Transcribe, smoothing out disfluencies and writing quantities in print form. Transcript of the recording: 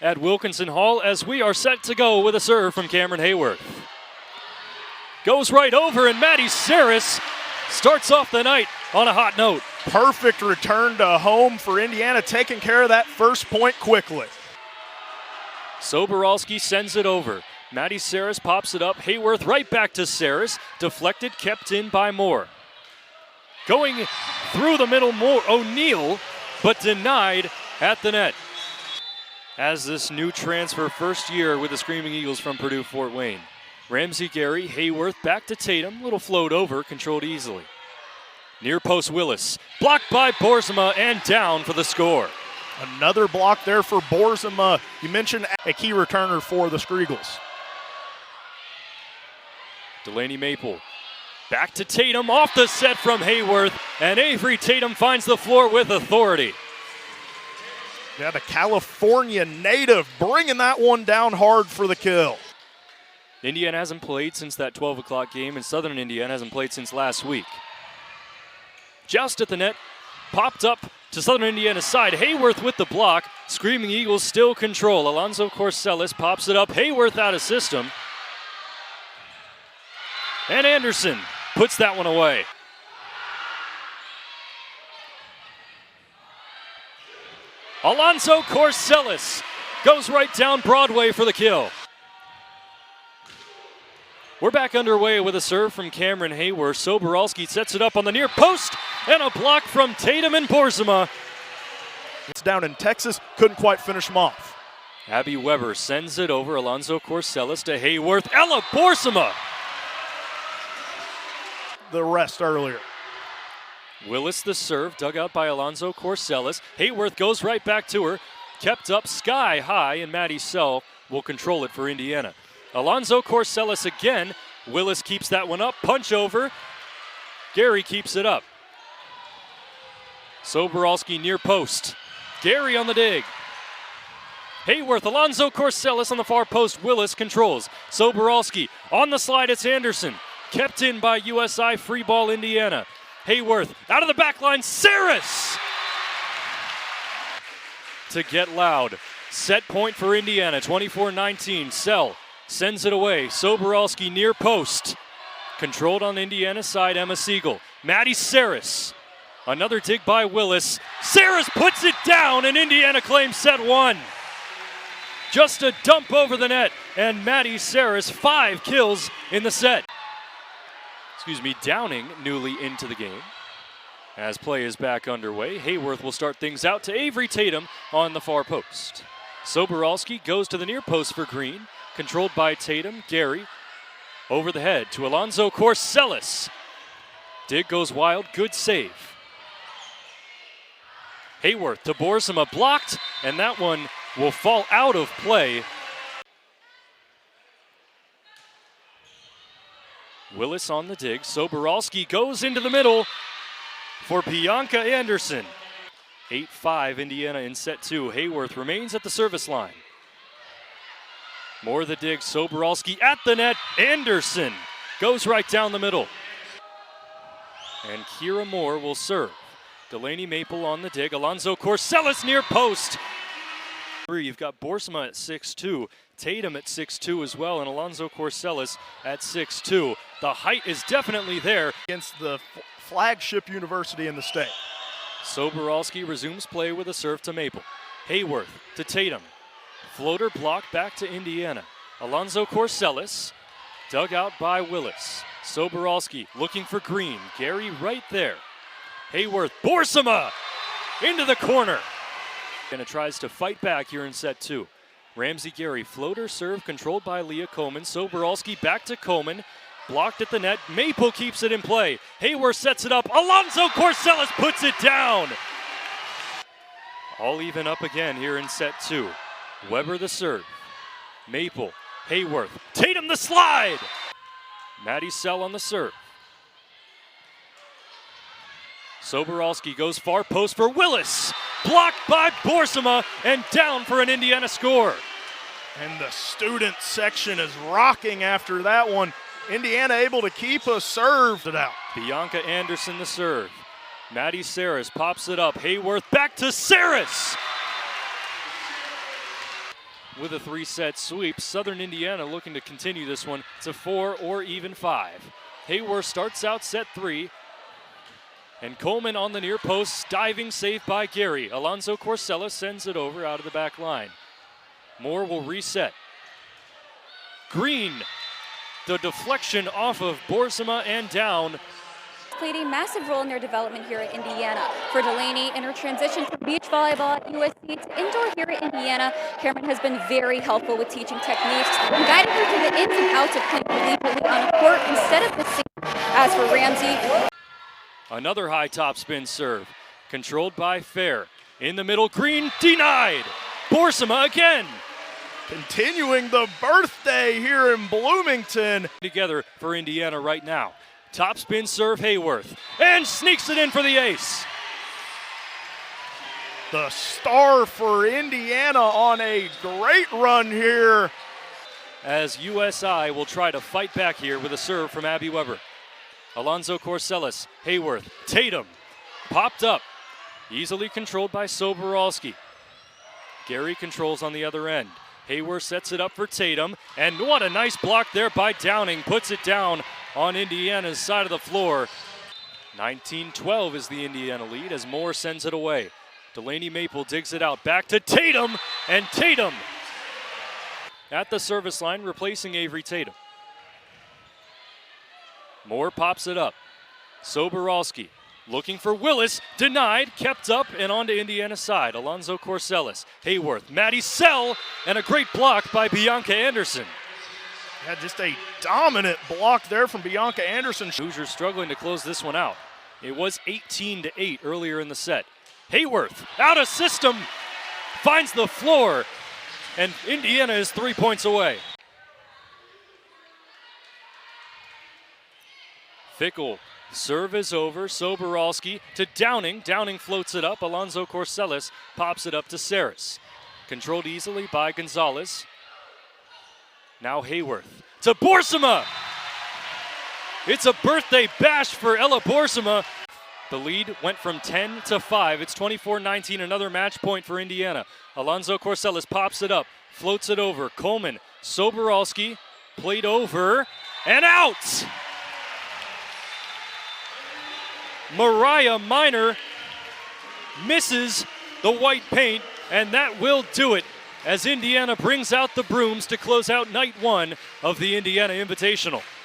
at Wilkinson Hall as we are set to go with a serve from Cameron Hayworth. Goes right over, and Maddie Saris starts off the night on a hot note. Perfect return to home for Indiana, taking care of that first point quickly. Soboralski sends it over. Maddie Saris pops it up. Hayworth right back to Saris. Deflected, kept in by Moore. Going through the middle, Moore O'Neal, but denied at the net. As this new transfer, first year with the Screaming Eagles from Purdue Fort Wayne. Ramsey Gary, Hayworth back to Tatum. Little float over, controlled easily. Near post Willis. Blocked by Boersma and down for the score. Another block there for Boersma. You mentioned a key returner for the Screagles. Delaney Maple. Back to Tatum, off the set from Hayworth, and Avery Tatum finds the floor with authority. Yeah, the California native bringing that one down hard for the kill. Indiana hasn't played since that 12 o'clock game, and Southern Indiana hasn't played since last week. Just at the net, popped up to Southern Indiana's side. Hayworth with the block. Screaming Eagles still control. Alonzo Corsellis pops it up. Hayworth out of system. And Anderson puts that one away. Alonzo Corsellis goes right down Broadway for the kill. We're back underway with a serve from Cameron Hayworth. Soboralski sets it up on the near post, and a block from Tatum and Boersma. It's down in Texas, couldn't quite finish him off. Abby Weber sends it over. Alonzo Corsellis to Hayworth. Ella Boersma. The rest earlier. Willis the serve, dug out by Alonzo Corsellis. Hayworth goes right back to her. Kept up sky high, and Maddie Sell will control it for Indiana. Alonzo Corsellis again. Willis keeps that one up. Punch over. Gary keeps it up. Soboralski near post. Gary on the dig. Hayworth, Alonzo Corsellis on the far post. Willis controls. Soboralski on the slide. It's Anderson. Kept in by USI, free ball Indiana. Hayworth out of the back line. Saris to get loud. Set point for Indiana, 24-19. Sell sends it away. Soboralski near post. Controlled on Indiana's side, Emma Siegel. Maddie Saris. Another dig by Willis. Saris puts it down, and Indiana claims set one. Just a dump over the net, and Maddie Saris, 5 kills in the set. Downing newly into the game. As play is back underway, Hayworth will start things out to Avery Tatum on the far post. Soboralski goes to the near post for Green. Controlled by Tatum. Gary over the head to Alonzo Corsellis. Dig goes wild. Good save. Hayworth to Boersma, blocked, and that one will fall out of play. Willis on the dig. Soboralski goes into the middle for Bianca Anderson. 8-5 Indiana in set 2. Hayworth remains at the service line. More the dig. Soboralski at the net. Anderson goes right down the middle. And Kira Moore will serve. Delaney Maple on the dig. Alonzo Corsellis near post. You've got Boersma at 6'2", Tatum at 6'2" as well, and Alonzo Corsellis at 6'2". The height is definitely there. Against the flagship university in the state. Soboralski resumes play with a serve to Maple. Hayworth to Tatum. Floater block back to Indiana. Alonzo Corsellis, dug out by Willis. Soboralski looking for Green. Gary right there. Hayworth, Boersma into the corner. And it tries to fight back here in set 2. Ramsey Gary, floater serve controlled by Leah Coleman. Soboralski back to Coleman. Blocked at the net. Maple keeps it in play. Hayworth sets it up. Alonzo Corsellis puts it down. All even up again here in set 2. Weber the serve. Maple, Hayworth, Tatum the slide. Maddie Sell on the serve. Soboralski goes far post for Willis. Blocked by Boersma and down for an Indiana score. And the student section is rocking after that one. Indiana able to keep a serve it out. Bianca Anderson the serve. Maddie Saris pops it up. Hayworth back to Saris. with a 3-set sweep. Southern Indiana looking to continue this one to 4 or even 5. Hayworth starts out set 3. And Coleman on the near post, diving save by Gary. Alonzo Corsella sends it over out of the back line. Moore will reset. Green, the deflection off of Boersema and down. Played a massive role in their development here at Indiana. For Delaney, in her transition from beach volleyball at USC to indoor here at Indiana, Cameron has been very helpful with teaching techniques and guiding her through the ins and outs of playing collegiately on a court instead of the same. As for Ramsey, another high top spin serve, controlled by Fair. In the middle, Green denied. Boersema again. Continuing the birthday here in Bloomington. Together for Indiana right now. Top spin serve, Hayworth, and sneaks it in for the ace. The star for Indiana on a great run here. As USI will try to fight back here with a serve from Abby Weber. Alonzo Corsellis, Hayworth, Tatum, popped up, easily controlled by Soboralski. Gary controls on the other end. Hayworth sets it up for Tatum, and what a nice block there by Downing, puts it down on Indiana's side of the floor. 19-12 is the Indiana lead as Moore sends it away. Delaney Maple digs it out, back to Tatum, and Tatum at the service line, replacing Avery Tatum. Moore pops it up. Soboralski looking for Willis, denied, kept up, and onto Indiana's side. Alonzo Corsellis, Hayworth, Maddie Sell, and a great block by Bianca Anderson. Had just a dominant block there from Bianca Anderson. Hoosiers struggling to close this one out. It was 18-8 earlier in the set. Hayworth, out of system, finds the floor, and Indiana is 3 points away. Fickle, serve is over. Soboralski to Downing. Downing floats it up. Alonzo Corsellis pops it up to Saris. Controlled easily by Gonzalez. Now Hayworth to Boersema. It's a birthday bash for Ella Boersema. The lead went from 10 to 5. It's 24-19, another match point for Indiana. Alonzo Corsellis pops it up, floats it over. Coleman, Soboralski, played over, and out! Mariah Minor misses the white paint, and that will do it as Indiana brings out the brooms to close out night 1 of the Indiana Invitational.